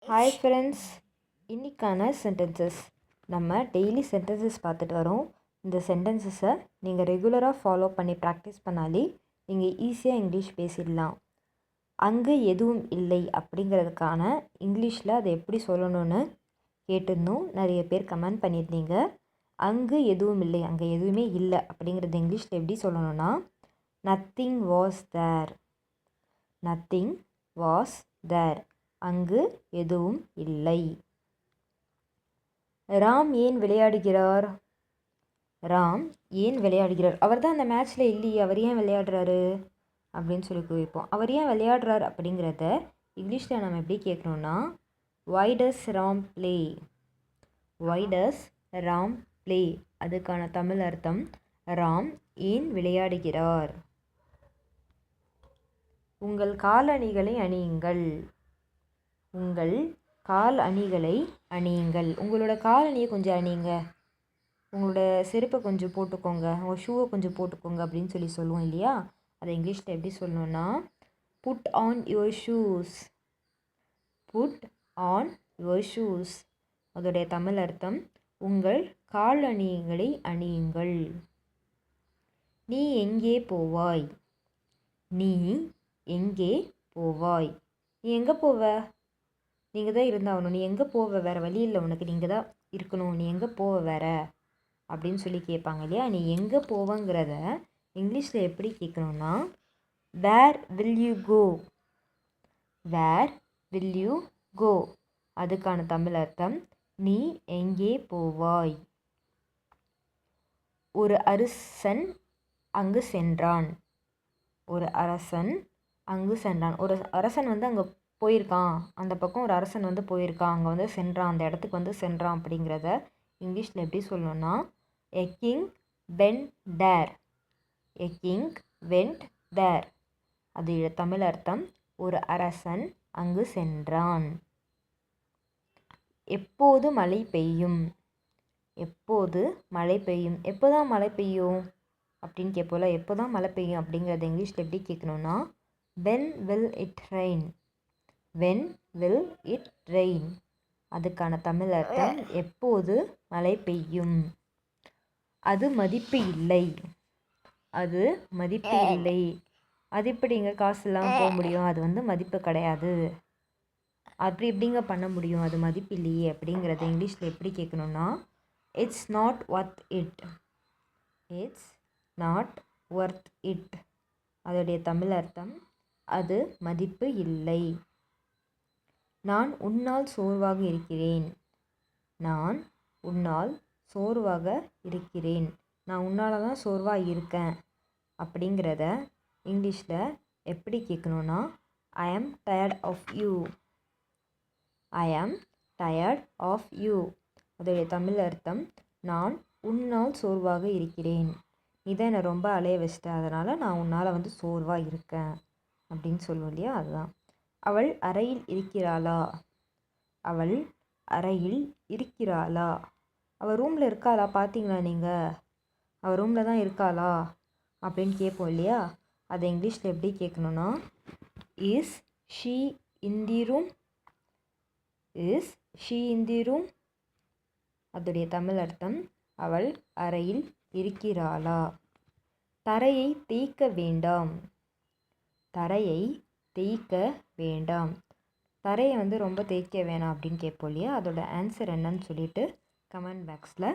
Hi friends, இன்றைக்கான sentences நம்ம daily sentences பார்த்துட்டு வரோம். இந்த சென்டென்சஸை நீங்கள் ரெகுலராக ஃபாலோ பண்ணி ப்ராக்டிஸ் பண்ணாலே நீங்கள் ஈஸியாக இங்கிலீஷ் பேசிடலாம். அங்கு எதுவும் இல்லை அப்படிங்கிறதுக்கான இங்கிலீஷில் அதை எப்படி சொல்லணும்னு கேட்டிருந்தோம். நிறைய பேர் கமெண்ட் பண்ணியிருந்தீங்க. அங்கு எதுவும் இல்லை, அங்கே எதுவுமே இல்லை அப்படிங்கிறது இங்கிலீஷில் எப்படி சொல்லணும்னா nothing was there. Nothing was there, அங்கு எதுவும் இல்லை. ராம் ஏன் விளையாடுகிறார்? ராம் ஏன் விளையாடுகிறார்? அவர் தான் அந்த மேட்ச்சில் இல்லையே, அவர் ஏன் விளையாடுறாரு அப்படின்னு சொல்லி கேட்போம். அவர் ஏன் விளையாடுறார் அப்படிங்கிறத இங்கிலீஷில் நம்ம எப்படி கேட்கணும்னா why does Ram play? why does Ram play, அதுக்கான தமிழ் அர்த்தம் ராம் ஏன் விளையாடுகிறார். உங்கள் காலணிகளை அணியுங்கள். உங்கள் கால் அணிகளை அணியுங்கள். உங்களோட காலணியை கொஞ்சம் அணியுங்க, உங்களோட செருப்பை கொஞ்சம் போட்டுக்கோங்க, உங்கள் ஷூவை கொஞ்சம் போட்டுக்கோங்க அப்படின்னு சொல்லி சொல்லுவோம் இல்லையா. அதை இங்கிலீஷில் எப்படி சொல்லணும்னா put on your shoes. Put on your shoes, அதோடைய தமிழ் அர்த்தம் உங்கள் காலணிகளை அணியுங்கள். நீ எங்கே போவாய்? நீ எங்கே போவாய்? நீ எங்கே போவ? நீங்கள் தான் இருந்தாகணும். நீ எங்கே போவ? வேறு வழி இல்லை உனக்கு, நீங்கள் தான் இருக்கணும். நீ எங்கே போவ வேற அப்படின்னு சொல்லி கேட்பாங்க இல்லையா. நீ எங்கே போவங்கிறத இங்கிலீஷில் எப்படி கேட்கணும்னா where will you go. Where will you go, அதுக்கான தமிழ் அர்த்தம் நீ எங்கே போவாய். ஒரு அரசன் அங்கு சென்றான். ஒரு அரசன் அங்கு சென்றான். ஒரு அரசன் வந்து அங்கே போயிருக்கான், அந்த பக்கம் ஒரு அரசன் வந்து போயிருக்கான், அங்கே வந்து சென்றான், அந்த இடத்துக்கு வந்து சென்றான் அப்படிங்கிறத இங்கிலீஷில் எப்படி சொல்லணும்னா a king went there. A king went there, அது தமிழ் அர்த்தம் ஒரு அரசன் அங்கு சென்றான். எப்போது மழை பெய்யும்? எப்போது மழை பெய்யும், எப்போ தான் மழை பெய்யும் அப்படின்னு கேட்போல. எப்போ தான் மழை பெய்யும் அப்படிங்கிறத இங்கிலீஷில் எப்படி கேட்கணும்னா when will it rain. when will it rain, அதுக்கான தமிழ் அர்த்தம் எப்போது மழை பெய்யும். அது மதிப்பு இல்லை. அது மதிப்பு இல்லை, அது இப்படிங்க காசுலாம் போக முடியும், அது வந்து மதிப்பு கிடையாது, அப்படி இப்படிங்க பண்ண முடியும், அது மதிப்பு இல்லையே அப்படிங்கிறத இங்கிலீஷில் எப்படி கேட்கணும்னா it's not worth it. It's not worth it, அதோடைய தமிழ் அர்த்தம் அது மதிப்பு இல்லை. நான் உன்னால் சோர்வாக இருக்கிறேன். நான் உன்னால் சோர்வாக இருக்கிறேன், நான் உன்னால் தான் சோர்வாக இருக்கேன் அப்படிங்கிறத இங்கிலீஷில் எப்படி கேட்கணும்னா ஐ ஆம் டயர்ட் ஆஃப் யூ. ஐ ஆம் டயர்ட் ஆஃப் யூ, அதோடைய தமிழ் அர்த்தம் நான் உன்னால் சோர்வாக இருக்கிறேன். நீ தான் என்னை ரொம்ப அலைய வச்சிட்ட, அதனால் நான் உன்னால் வந்து சோர்வாக இருக்கேன் அப்படின்னு சொல்லுவோம் இல்லையா, அதுதான். அவள் அறையில் இருக்கிறாளா? அவள் அறையில் இருக்கிறாளா, அவள் ரூமில் இருக்காளா பார்த்தீங்களா நீங்கள், அவள் ரூமில் தான் இருக்காளா அப்படின்னு கேட்போம் இல்லையா. அதை இங்கிலீஷில் எப்படி கேட்கணும்னா is she in the room. Is she in the room, அதோடைய தமிழ் அர்த்தம் அவள் அறையில் இருக்கிறாளா. தரையை தேய்க்க வேண்டாம். தரையை தேய்க்க வேண்டாம், தரையை வந்து ரொம்ப தேய்க்க வேணாம் அப்படின்னு கேட்போம் இல்லையா. அதோட ஆன்சர் என்னன்னு சொல்லிட்டு கமெண்ட் பாக்ஸில்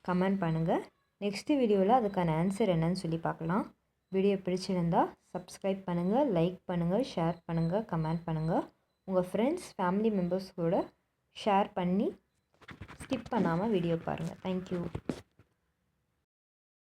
கமெண்ட் பண்ணுங்கள். நெக்ஸ்ட்டு வீடியோவில் அதுக்கான ஆன்சர் என்னன்னு சொல்லி பார்க்கலாம். வீடியோ பிடிச்சிருந்தா சப்ஸ்கிரைப் பண்ணுங்கள், லைக் பண்ணுங்கள், ஷேர் பண்ணுங்கள், கமெண்ட் பண்ணுங்கள். உங்கள் ஃப்ரெண்ட்ஸ் ஃபேமிலி மெம்பர்ஸ் கூட ஷேர் பண்ணி ஸ்கிப் பண்ணாமல் வீடியோ பாருங்கள். தேங்க்யூ.